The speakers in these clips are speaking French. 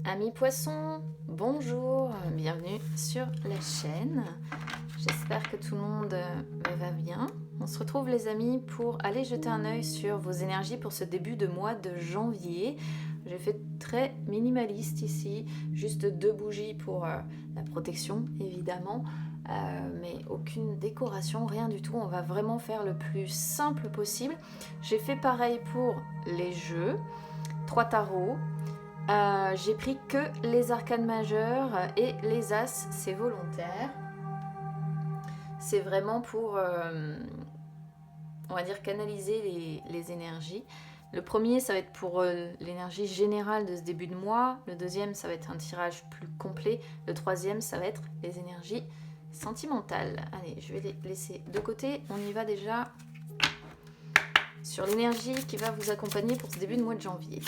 Amis poissons, bonjour, bienvenue sur la chaîne. J'espère que tout le monde va bien. On se retrouve les amis pour aller jeter un œil sur vos énergies pour ce début de mois de janvier. J'ai fait très minimaliste ici, juste 2 bougies pour la protection évidemment, mais aucune décoration, rien du tout. On va vraiment faire le plus simple possible. J'ai fait pareil pour les jeux, 3 tarots. J'ai pris que les arcanes majeures et les as, c'est volontaire. C'est vraiment pour, on va dire, canaliser les énergies. Le premier, ça va être pour l'énergie générale de ce début de mois. Le deuxième, ça va être un tirage plus complet. Le troisième, ça va être les énergies sentimentales. Allez, je vais les laisser de côté. On y va déjà sur l'énergie qui va vous accompagner pour ce début de mois de janvier.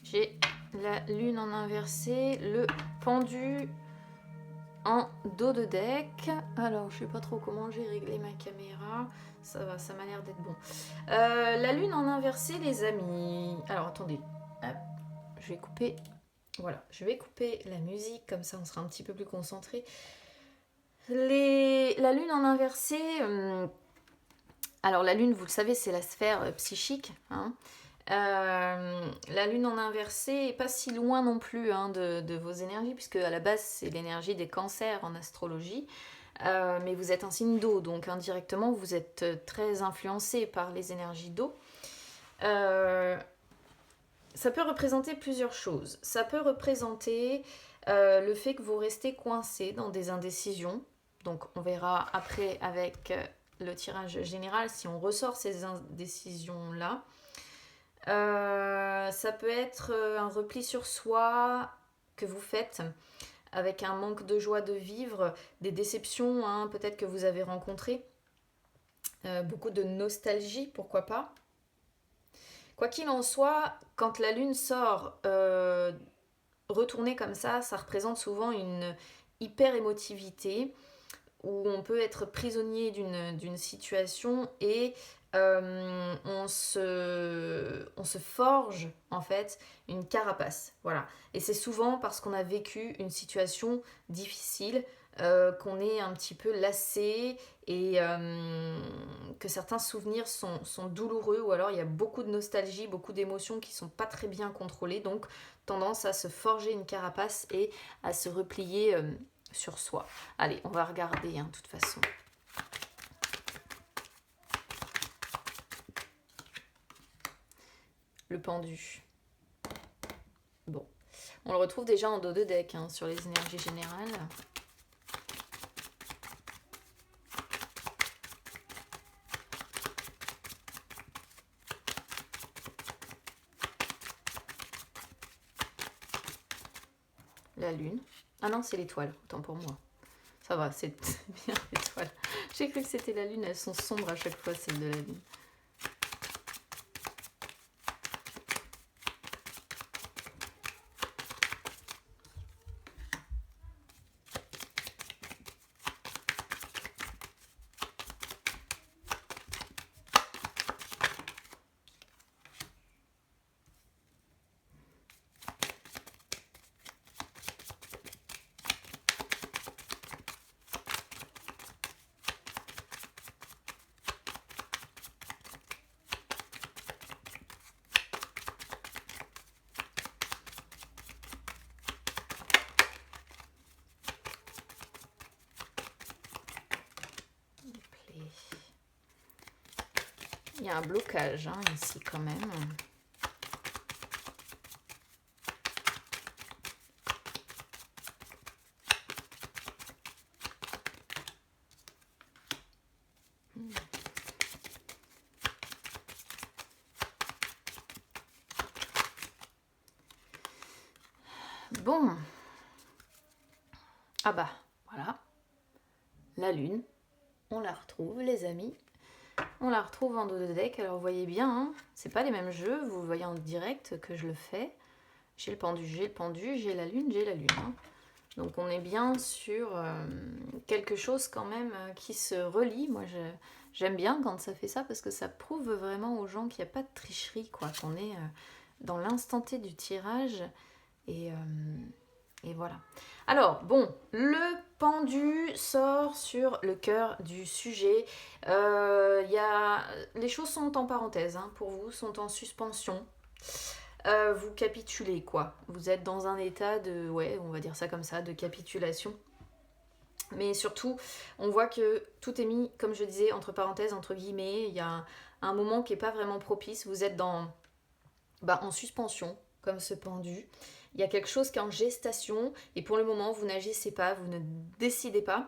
J'ai la lune en inversé, le pendu en dos de deck. Alors, je sais pas trop comment j'ai réglé ma caméra. Ça va, ça m'a l'air d'être bon. La lune en inversé, les amis. Alors, attendez. Hop, je vais couper. Voilà, je vais couper la musique, comme ça on sera un petit peu plus concentré. La lune en inversé... alors, la lune, vous le savez, c'est la sphère psychique, hein. La lune en inversé est pas si loin non plus de vos énergies, puisque à la base c'est l'énergie des cancers en astrologie, mais vous êtes un signe d'eau, donc indirectement vous êtes très influencé par les énergies d'eau. Ça peut représenter plusieurs choses. Ça peut représenter le fait que vous restez coincé dans des indécisions, donc on verra après avec le tirage général si on ressort ces indécisions là. Ça peut être un repli sur soi que vous faites avec un manque de joie de vivre, des déceptions peut-être que vous avez rencontrées, beaucoup de nostalgie, pourquoi pas. Quoi qu'il en soit, quand la lune sort retournée comme ça représente souvent une hyper émotivité où on peut être prisonnier d'une situation et on se forge en fait une carapace, voilà. Et c'est souvent parce qu'on a vécu une situation difficile, qu'on est un petit peu lassé et que certains souvenirs sont douloureux, ou alors il y a beaucoup de nostalgie, beaucoup d'émotions qui sont pas très bien contrôlées, donc tendance à se forger une carapace et à se replier sur soi. Allez, on va regarder, de toute façon. Le pendu. Bon. On le retrouve déjà en dos de deck, sur les énergies générales. La lune. Ah non, c'est l'étoile, autant pour moi. Ça va, c'est bien l'étoile. J'ai cru que c'était la lune, elles sont sombres à chaque fois, celles de la lune. Il y a un blocage ici quand même. Bon. Ah bah, voilà. La lune. On la retrouve, les amis. On la retrouve en dos de deck. Alors vous voyez bien, c'est pas les mêmes jeux. Vous le voyez en direct que je le fais. J'ai le pendu, j'ai la lune, j'ai la lune. Donc on est bien sur quelque chose quand même qui se relie. Moi j'aime bien quand ça fait ça parce que ça prouve vraiment aux gens qu'il n'y a pas de tricherie, quoi, qu'on est dans l'instant T du tirage et, voilà. Alors bon, le pendu sort sur le cœur du sujet. Les choses sont en parenthèse, hein, pour vous, sont en suspension. Vous capitulez, quoi. Vous êtes dans un état de, ouais, on va dire ça comme ça, de capitulation. Mais surtout, on voit que tout est mis, comme je disais, entre parenthèses, entre guillemets. Il y a un moment qui n'est pas vraiment propice. Vous êtes en suspension, comme ce pendu. Il y a quelque chose qui est en gestation. Et pour le moment, vous n'agissez pas, vous ne décidez pas.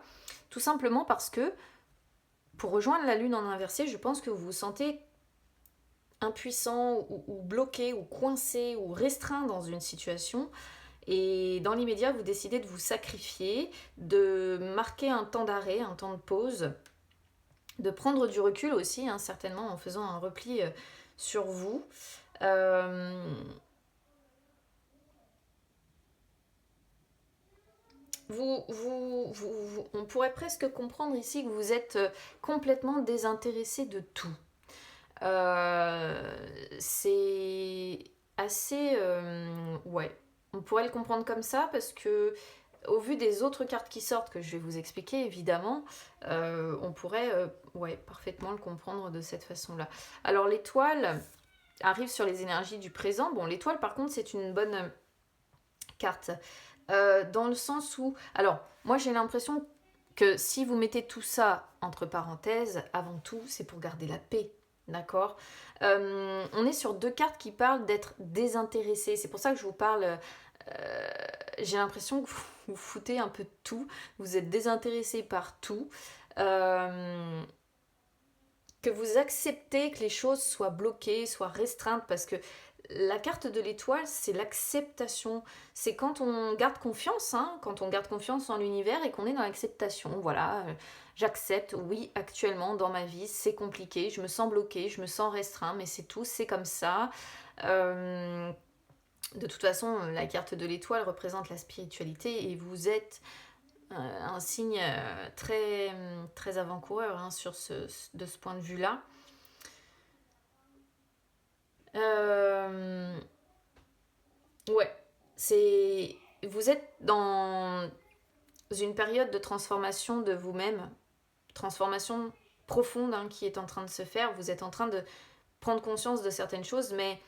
Tout simplement parce que, pour rejoindre la lune en inversé, je pense que vous vous sentez impuissant ou bloqué ou coincé ou restreint dans une situation. Et dans l'immédiat, vous décidez de vous sacrifier, de marquer un temps d'arrêt, un temps de pause, de prendre du recul aussi, hein, certainement en faisant un repli sur vous. On pourrait presque comprendre ici que vous êtes complètement désintéressé de tout. C'est assez... ouais, on pourrait le comprendre comme ça parce que au vu des autres cartes qui sortent, que je vais vous expliquer évidemment, on pourrait parfaitement le comprendre de cette façon-là. Alors l'étoile arrive sur les énergies du présent. Bon, l'étoile par contre c'est une bonne carte. Dans le sens où... Alors, moi j'ai l'impression que si vous mettez tout ça entre parenthèses, avant tout, c'est pour garder la paix. D'accord. On est sur deux cartes qui parlent d'être désintéressé. C'est pour ça que je vous parle... j'ai l'impression que vous foutez un peu de tout. Vous êtes désintéressé par tout. Que vous acceptez que les choses soient bloquées, soient restreintes, parce que la carte de l'étoile, c'est l'acceptation. C'est quand on garde confiance, hein, quand on garde confiance en l'univers et qu'on est dans l'acceptation. Voilà, j'accepte, oui, actuellement dans ma vie, c'est compliqué, je me sens bloquée, je me sens restreint, mais c'est tout, c'est comme ça. De toute façon, la carte de l'étoile représente la spiritualité et vous êtes un signe très, très avant-coureur, hein, de ce point de vue-là. Ouais, vous êtes dans une période de transformation de vous-même, transformation profonde, hein, qui est en train de se faire. Vous êtes en train de prendre conscience de certaines choses, mais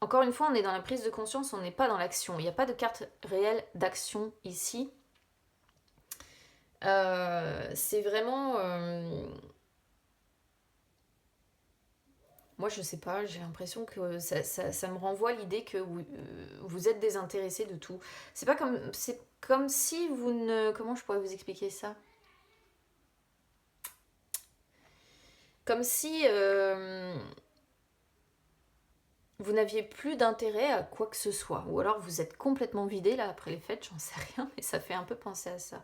encore une fois, on est dans la prise de conscience, on n'est pas dans l'action. Il n'y a pas de carte réelle d'action ici. C'est vraiment... Moi, je sais pas, j'ai l'impression que ça me renvoie l'idée que vous êtes désintéressé de tout. C'est comme si vous ne... Comment je pourrais vous expliquer ça? Comme si vous n'aviez plus d'intérêt à quoi que ce soit. Ou alors vous êtes complètement vidé là après les fêtes, j'en sais rien, mais ça fait un peu penser à ça.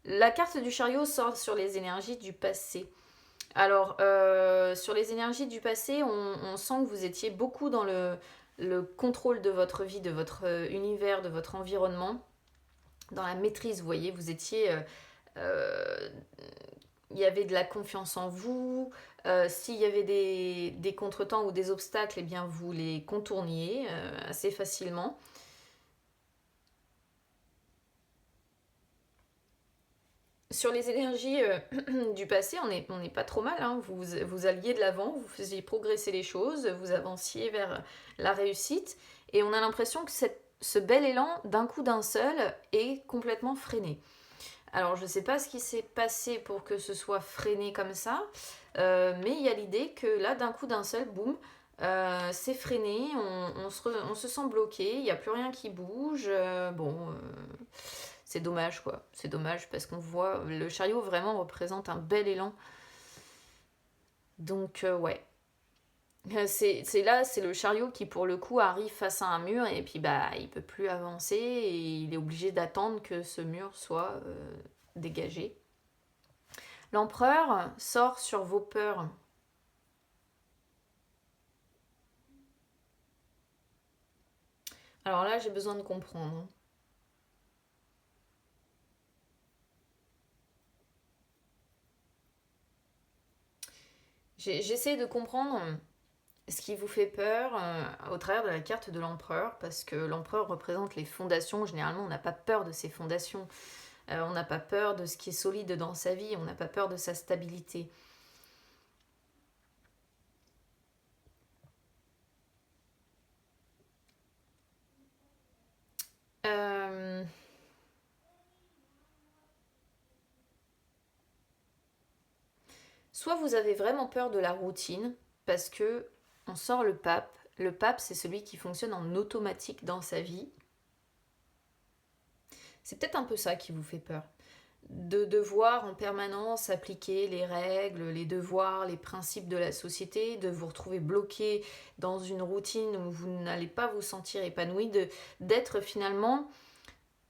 La carte du chariot sort sur les énergies du passé. Alors, sur les énergies du passé, on sent que vous étiez beaucoup dans le contrôle de votre vie, de votre univers, de votre environnement, dans la maîtrise, vous voyez, vous étiez... il y avait de la confiance en vous. S'il y avait des contretemps ou des obstacles, eh bien vous les contourniez assez facilement. Sur les énergies du passé, on n'est pas trop mal, hein. Vous alliez de l'avant, vous faisiez progresser les choses, vous avanciez vers la réussite. Et on a l'impression que ce bel élan, d'un coup d'un seul, est complètement freiné. Alors, je ne sais pas ce qui s'est passé pour que ce soit freiné comme ça, mais il y a l'idée que là, d'un coup d'un seul, boum, c'est freiné, on se sent bloqué, il n'y a plus rien qui bouge. C'est dommage, quoi. C'est dommage parce qu'on voit, le chariot vraiment représente un bel élan. Donc, ouais. C'est le chariot qui pour le coup arrive face à un mur et puis bah il peut plus avancer et il est obligé d'attendre que ce mur soit dégagé. L'empereur sort sur vos peurs. Alors là j'ai besoin de comprendre. J'essaie de comprendre ce qui vous fait peur au travers de la carte de l'empereur, parce que l'empereur représente les fondations. Généralement, on n'a pas peur de ses fondations. On n'a pas peur de ce qui est solide dans sa vie. On n'a pas peur de sa stabilité. Euh, Soit vous avez vraiment peur de la routine, parce que on sort le pape. Le pape, c'est celui qui fonctionne en automatique dans sa vie. C'est peut-être un peu ça qui vous fait peur. De devoir en permanence appliquer les règles, les devoirs, les principes de la société, de vous retrouver bloqué dans une routine où vous n'allez pas vous sentir épanoui, d'être finalement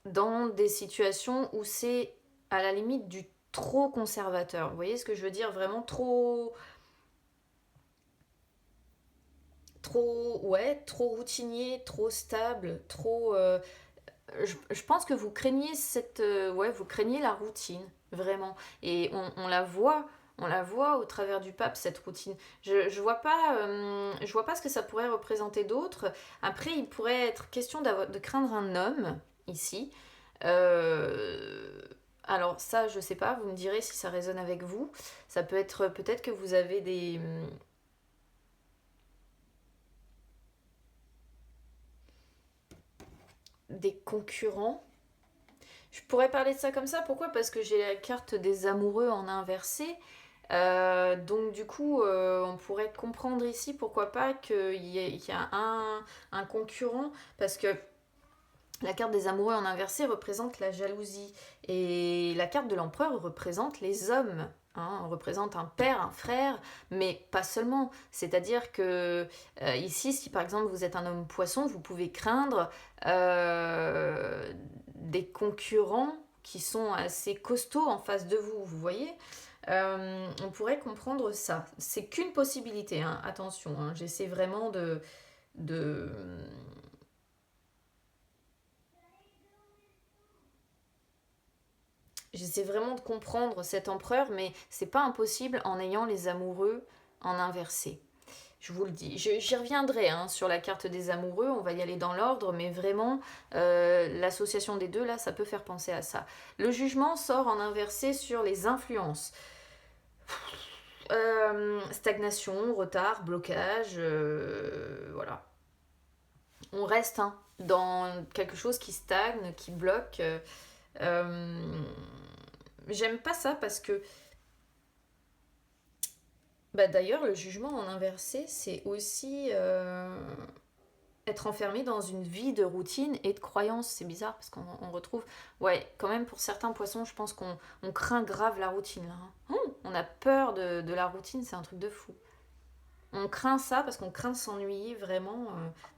dans des situations où c'est à la limite du trop conservateur. Vous voyez ce que je veux dire? Vraiment trop routinier, trop stable, trop. Je pense que vous craignez vous craignez la routine, vraiment. Et on la voit au travers du pape, cette routine. Je vois pas ce que ça pourrait représenter d'autre. Après, il pourrait être question de craindre un homme ici. Euh, alors ça, je sais pas. Vous me direz si ça résonne avec vous. Ça peut être peut-être que vous avez des concurrents. Je pourrais parler de ça comme ça. Pourquoi? Parce que j'ai la carte des amoureux en inversé. Donc du coup, on pourrait comprendre ici, pourquoi pas, qu'il y a un concurrent, parce que la carte des amoureux en inversé représente la jalousie, et la carte de l'empereur représente les hommes. Hein, on représente un père, un frère, mais pas seulement. C'est-à-dire que ici, si par exemple vous êtes un homme poisson, vous pouvez craindre des concurrents qui sont assez costauds en face de vous, vous voyez. On pourrait comprendre ça. C'est qu'une possibilité, hein. Attention, hein. J'essaie vraiment de... J'essaie vraiment de comprendre cet empereur, mais c'est pas impossible en ayant les amoureux en inversé. Je vous le dis. J'y reviendrai hein, sur la carte des amoureux, on va y aller dans l'ordre, mais vraiment, l'association des deux, là, ça peut faire penser à ça. Le jugement sort en inversé sur les influences. Stagnation, retard, blocage, voilà. On reste hein, dans quelque chose qui stagne, qui bloque. Euh, J'aime pas ça parce que, bah d'ailleurs, le jugement en inversé, c'est aussi être enfermé dans une vie de routine et de croyance. C'est bizarre parce qu'on retrouve, ouais, quand même pour certains poissons, je pense qu'on craint grave la routine là. Hein. On a peur de la routine, c'est un truc de fou. On craint ça parce qu'on craint de s'ennuyer vraiment,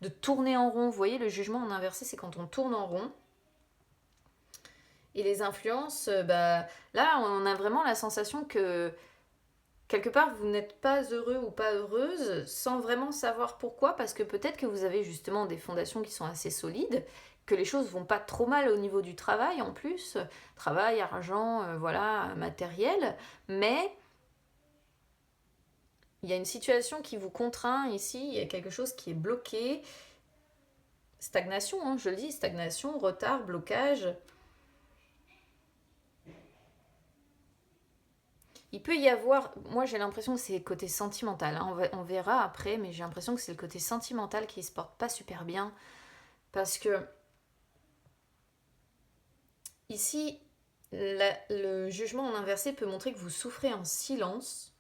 de tourner en rond. Vous voyez, le jugement en inversé, c'est quand on tourne en rond. Et les influences, bah, là, on a vraiment la sensation que quelque part, vous n'êtes pas heureux ou pas heureuse sans vraiment savoir pourquoi, parce que peut-être que vous avez justement des fondations qui sont assez solides, que les choses vont pas trop mal au niveau du travail en plus, travail, argent, voilà, matériel, mais il y a une situation qui vous contraint ici, il y a quelque chose qui est bloqué, stagnation, hein, je le dis, stagnation, retard, blocage. Il peut y avoir, moi j'ai l'impression que c'est le côté sentimental, hein, on verra après, mais j'ai l'impression que c'est le côté sentimental qui se porte pas super bien, parce que ici, le jugement en inversé peut montrer que vous souffrez en silence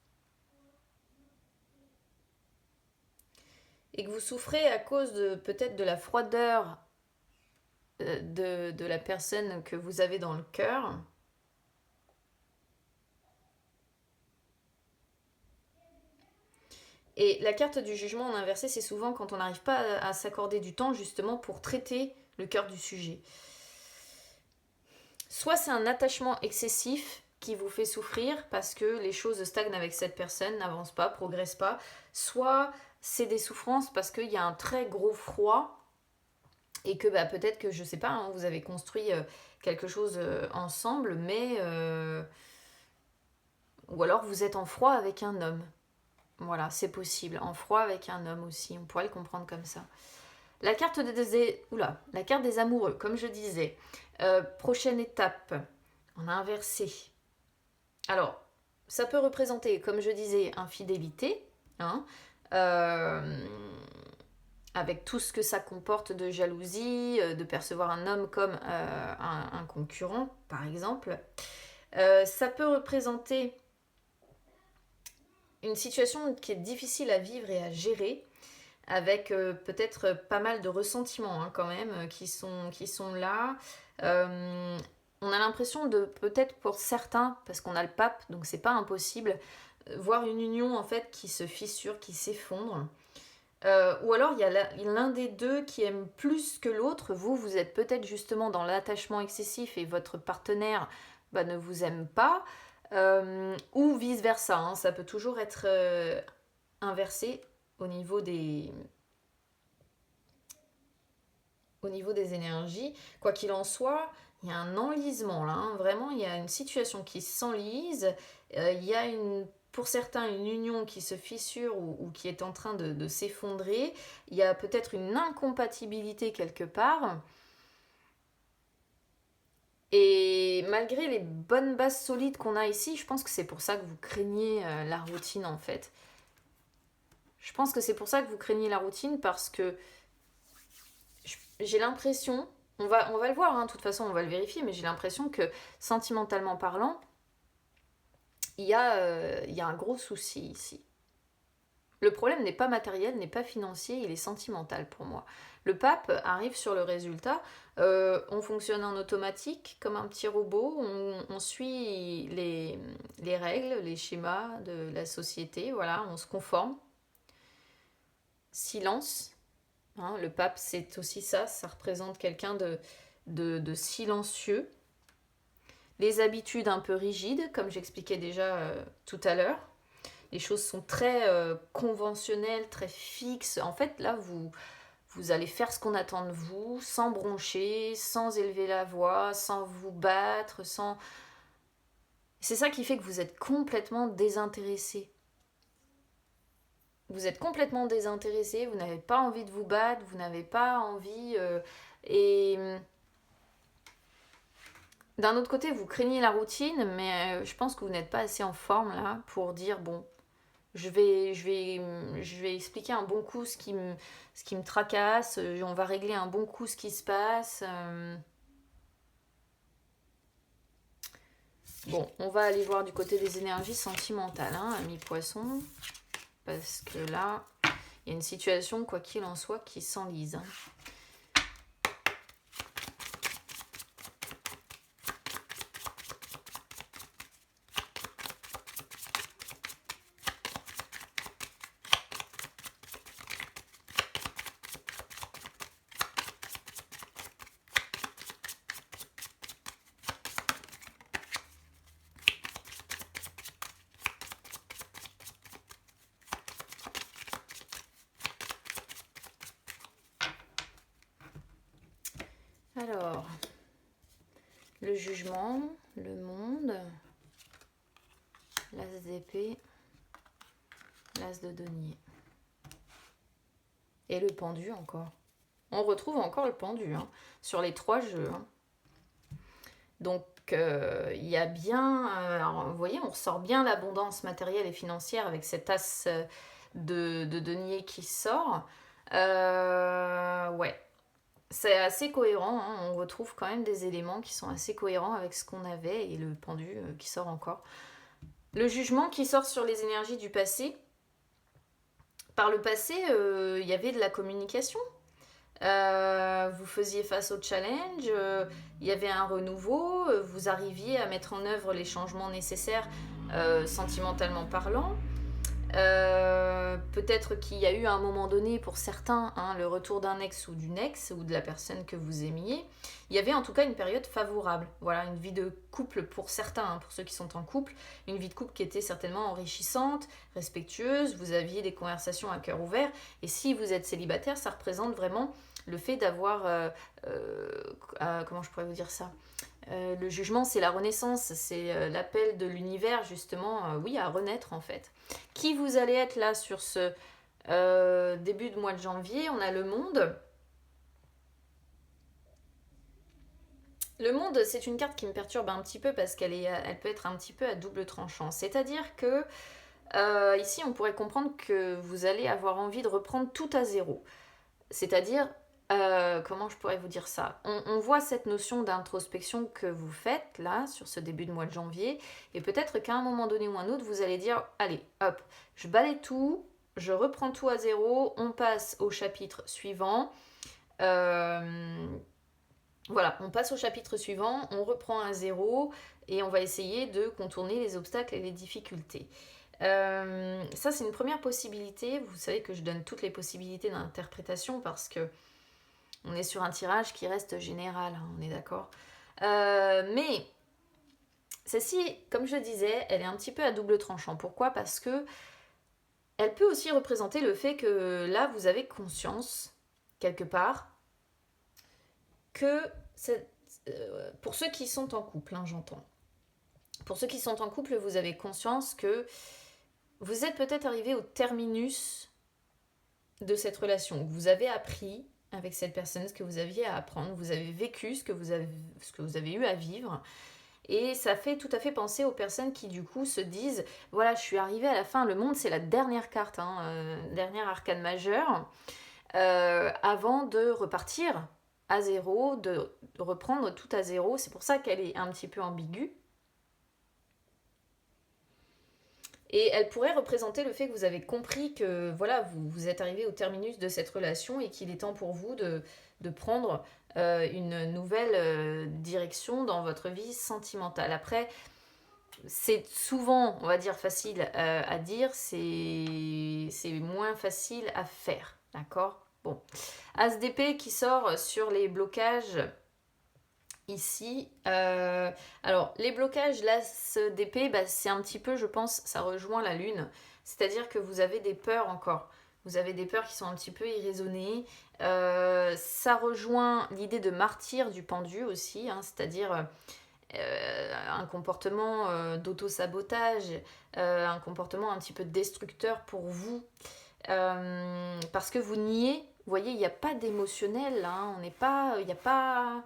et que vous souffrez à cause de peut-être de la froideur de la personne que vous avez dans le cœur. Et la carte du jugement en inversé, c'est souvent quand on n'arrive pas à s'accorder du temps justement pour traiter le cœur du sujet. Soit c'est un attachement excessif qui vous fait souffrir parce que les choses stagnent avec cette personne, n'avancent pas, progressent pas, soit c'est des souffrances parce qu'il y a un très gros froid et que bah, peut-être que, je sais pas, hein, vous avez construit quelque chose ensemble, mais... ou alors vous êtes en froid avec un homme. Voilà, c'est possible. En froid avec un homme aussi, on pourrait le comprendre comme ça. La carte la carte des amoureux, comme je disais. Prochaine étape, on a inversé. Alors, ça peut représenter, comme je disais, infidélité, hein, avec tout ce que ça comporte de jalousie, de percevoir un homme comme un concurrent, par exemple. Ça peut représenter une situation qui est difficile à vivre et à gérer, avec peut-être pas mal de ressentiments hein, quand même qui sont là. On a l'impression de, peut-être pour certains, parce qu'on a le pape, donc c'est pas impossible, voir une union en fait qui se fissure, qui s'effondre. Ou alors il y a l'un des deux qui aime plus que l'autre. Vous êtes peut-être justement dans l'attachement excessif et votre partenaire ne vous aime pas. Ou vice-versa, hein, ça peut toujours être inversé au niveau des énergies. Quoi qu'il en soit, il y a un enlisement là, hein. Vraiment il y a une situation qui s'enlise, il y a pour certains une union qui se fissure ou qui est en train de s'effondrer, il y a peut-être une incompatibilité quelque part. Et malgré les bonnes bases solides qu'on a ici, je pense que c'est pour ça que vous craignez la routine en fait. Je pense que c'est pour ça que vous craignez la routine parce que j'ai l'impression, on va le voir, hein, de toute façon on va le vérifier, mais j'ai l'impression que sentimentalement parlant, il y a un gros souci ici. Le problème n'est pas matériel, n'est pas financier, il est sentimental pour moi. Le pape arrive sur le résultat, on fonctionne en automatique comme un petit robot, on suit les règles, les schémas de la société, voilà, on se conforme. Silence, hein, le pape c'est aussi ça représente quelqu'un de silencieux. Les habitudes un peu rigides, comme j'expliquais déjà tout à l'heure. Les choses sont très conventionnelles, très fixes. En fait, là, vous allez faire ce qu'on attend de vous, sans broncher, sans élever la voix, sans vous battre, sans... C'est ça qui fait que vous êtes complètement désintéressé. Vous êtes complètement désintéressé, vous n'avez pas envie de vous battre, vous n'avez pas envie... et d'un autre côté, vous craignez la routine, mais je pense que vous n'êtes pas assez en forme là pour dire, bon, je vais expliquer un bon coup ce qui me tracasse, on va régler un bon coup ce qui se passe. Bon, on va aller voir du côté des énergies sentimentales, hein, ami poisson, parce que là, il y a une situation, quoi qu'il en soit, qui s'enlise. Hein. Alors, le jugement, le monde, l'as d'épée, l'as de denier. Et le pendu encore. On retrouve encore le pendu hein, sur les 3 jeux. Hein. Donc, il y a bien... alors, vous voyez, on ressort bien l'abondance matérielle et financière avec cet as de denier qui sort. Ouais. C'est assez cohérent, hein. On retrouve quand même des éléments qui sont assez cohérents avec ce qu'on avait et le pendu qui sort encore. Le jugement qui sort sur les énergies du passé. Par le passé, il y avait de la communication. Vous faisiez face au challenge, il y avait un renouveau, vous arriviez à mettre en œuvre les changements nécessaires sentimentalement parlant. Peut-être qu'il y a eu à un moment donné pour certains hein, le retour d'un ex ou d'une ex ou de la personne que vous aimiez. Il y avait en tout cas une période favorable. Voilà, une vie de couple pour certains, hein, pour ceux qui sont en couple, une vie de couple qui était certainement enrichissante, respectueuse, vous aviez des conversations à cœur ouvert. Et si vous êtes célibataire, ça représente vraiment le fait d'avoir, comment je pourrais vous dire ça, Le jugement, c'est la renaissance, c'est l'appel de l'univers, justement, oui, à renaître en fait. Qui vous allez être là sur ce début de mois de janvier? On a le monde. Le monde, c'est une carte qui me perturbe un petit peu parce elle peut être un petit peu à double tranchant. C'est-à-dire que ici, on pourrait comprendre que vous allez avoir envie de reprendre tout à zéro. C'est-à-dire, comment je pourrais vous dire ça? On voit cette notion d'introspection que vous faites là, sur ce début de mois de janvier, et peut-être qu'à un moment donné ou un autre, vous allez dire, allez, hop, je balaye tout, je reprends tout à zéro, on passe au chapitre suivant. Voilà, on passe au chapitre suivant, on reprend à zéro, et on va essayer de contourner les obstacles et les difficultés. Ça, c'est une première possibilité. Vous savez que je donne toutes les possibilités d'interprétation parce que on est sur un tirage qui reste général, hein, on est d'accord. Mais celle-ci, comme je disais, elle est un petit peu à double tranchant. Pourquoi? Parce que elle peut aussi représenter le fait que là, vous avez conscience, quelque part, que pour ceux qui sont en couple, hein, j'entends. Pour ceux qui sont en couple, vous avez conscience que vous êtes peut-être arrivé au terminus de cette relation. Vous avez appris avec cette personne ce que vous aviez à apprendre, vous avez vécu ce que vous avez eu à vivre. Et ça fait tout à fait penser aux personnes qui du coup se disent, voilà, je suis arrivée à la fin, le monde c'est la dernière carte, hein, dernière arcane majeure, avant de repartir à zéro, de reprendre tout à zéro. C'est pour ça qu'elle est un petit peu ambiguë. Et elle pourrait représenter le fait que vous avez compris que voilà, vous êtes arrivé au terminus de cette relation et qu'il est temps pour vous de prendre une nouvelle direction dans votre vie sentimentale. Après, c'est souvent, on va dire, facile à dire, c'est moins facile à faire, d'accord? Bon. As d'épée qui sort sur les blocages ici. Alors, les blocages, l'as d'épée, bah, c'est un petit peu, je pense, ça rejoint la lune. C'est-à-dire que vous avez des peurs encore. Vous avez des peurs qui sont un petit peu irraisonnées. Ça rejoint l'idée de martyr du pendu aussi, hein, c'est-à-dire un comportement d'auto-sabotage, un comportement un petit peu destructeur pour vous. Parce que vous niez, vous voyez, il n'y a pas d'émotionnel, hein, on n'est pas, il n'y a pas...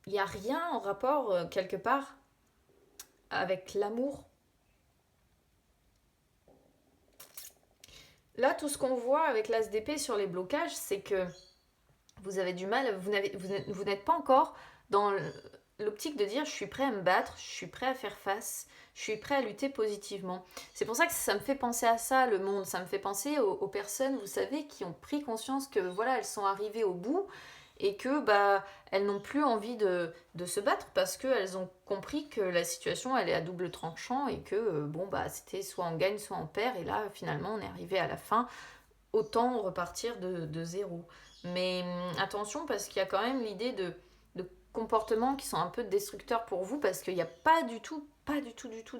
Il n'y a rien en rapport, quelque part, avec l'amour. Là, tout ce qu'on voit avec l'as d'épée sur les blocages, c'est que vous avez du mal, vous n'êtes pas encore dans l'optique de dire je suis prêt à me battre, je suis prêt à faire face, je suis prêt à lutter positivement. C'est pour ça que ça me fait penser à ça, le monde. Ça me fait penser aux personnes, vous savez, qui ont pris conscience que voilà, elles sont arrivées au bout et que bah elles n'ont plus envie de se battre parce qu'elles ont compris que la situation elle est à double tranchant et que bon bah c'était soit on gagne soit on perd et là finalement on est arrivé à la fin, autant repartir de zéro. Mais attention parce qu'il y a quand même l'idée de comportements qui sont un peu destructeurs pour vous parce qu'il n'y a pas du tout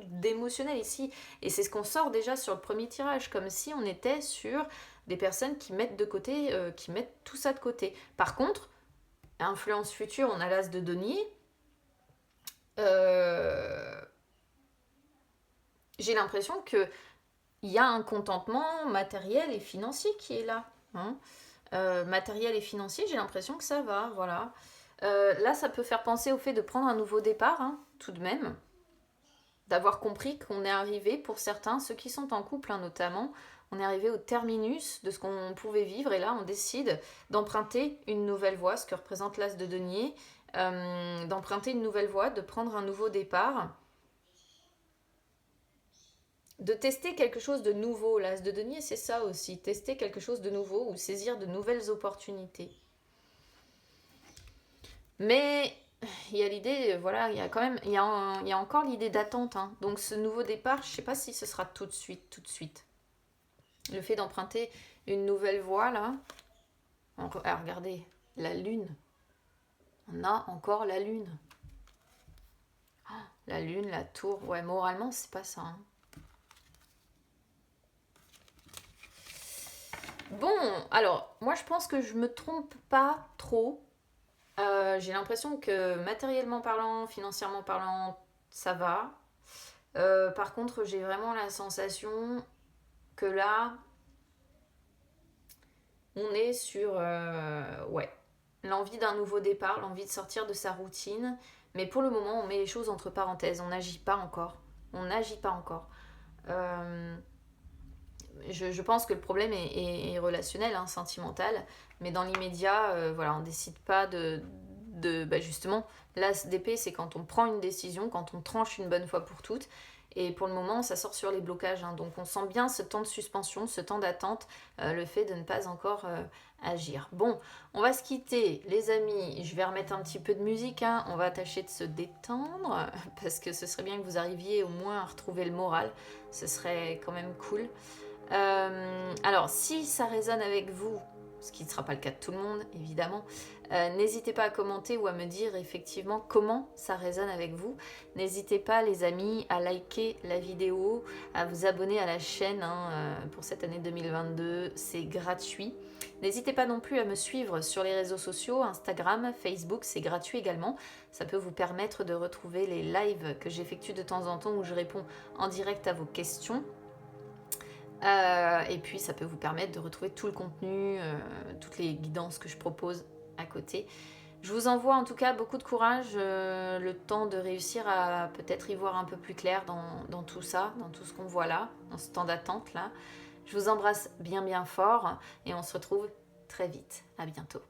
d'émotionnel ici. Et c'est ce qu'on sort déjà sur le premier tirage, comme si on était sur des personnes qui mettent de côté, qui mettent tout ça de côté. Par contre, influence future, on a l'as de denier. J'ai l'impression que il y a un contentement matériel et financier qui est là. Hein. Matériel et financier, j'ai l'impression que ça va, voilà. Là, ça peut faire penser au fait de prendre un nouveau départ, hein, tout de même. D'avoir compris qu'on est arrivé, pour certains, ceux qui sont en couple hein, notamment, on est arrivé au terminus de ce qu'on pouvait vivre et là on décide d'emprunter une nouvelle voie, ce que représente l'as de denier, d'emprunter une nouvelle voie, de prendre un nouveau départ, de tester quelque chose de nouveau. L'as de denier c'est ça aussi, tester quelque chose de nouveau ou saisir de nouvelles opportunités. Mais il y a l'idée, voilà, il y a quand même, il y a encore l'idée d'attente. Hein. Donc ce nouveau départ, je ne sais pas si ce sera tout de suite. Le fait d'emprunter une nouvelle voie, là, alors regardez, la lune. On a encore la lune. Oh, la lune, la tour, ouais, moralement, c'est pas ça. Hein. Bon, alors, moi je pense que je me trompe pas trop J'ai l'impression que matériellement parlant, financièrement parlant, ça va. Par contre, j'ai vraiment la sensation que là, on est sur ouais, l'envie d'un nouveau départ, l'envie de sortir de sa routine. Mais pour le moment, on met les choses entre parenthèses. On n'agit pas encore. On n'agit pas encore. Euh, je pense que le problème est relationnel, hein, sentimental. Mais dans l'immédiat, voilà, on décide pas bah justement, l'ASDP, c'est quand on prend une décision, quand on tranche une bonne fois pour toutes. Et pour le moment, ça sort sur les blocages, hein. Donc on sent bien ce temps de suspension, ce temps d'attente, le fait de ne pas encore agir. Bon, on va se quitter, les amis. Je vais remettre un petit peu de musique, hein. On va tâcher de se détendre, parce que ce serait bien que vous arriviez au moins à retrouver le moral. Ce serait quand même cool. Alors, si ça résonne avec vous, ce qui ne sera pas le cas de tout le monde, évidemment, n'hésitez pas à commenter ou à me dire effectivement comment ça résonne avec vous. N'hésitez pas, les amis, à liker la vidéo, à vous abonner à la chaîne, hein, pour cette année 2022, c'est gratuit. N'hésitez pas non plus à me suivre sur les réseaux sociaux, Instagram, Facebook, c'est gratuit également. Ça peut vous permettre de retrouver les lives que j'effectue de temps en temps où je réponds en direct à vos questions. Et puis ça peut vous permettre de retrouver tout le contenu, toutes les guidances que je propose à côté. Je vous envoie en tout cas beaucoup de courage, le temps de réussir à peut-être y voir un peu plus clair dans tout ça, dans tout ce qu'on voit là, dans ce temps d'attente là. Je vous embrasse bien bien fort et on se retrouve très vite. À bientôt.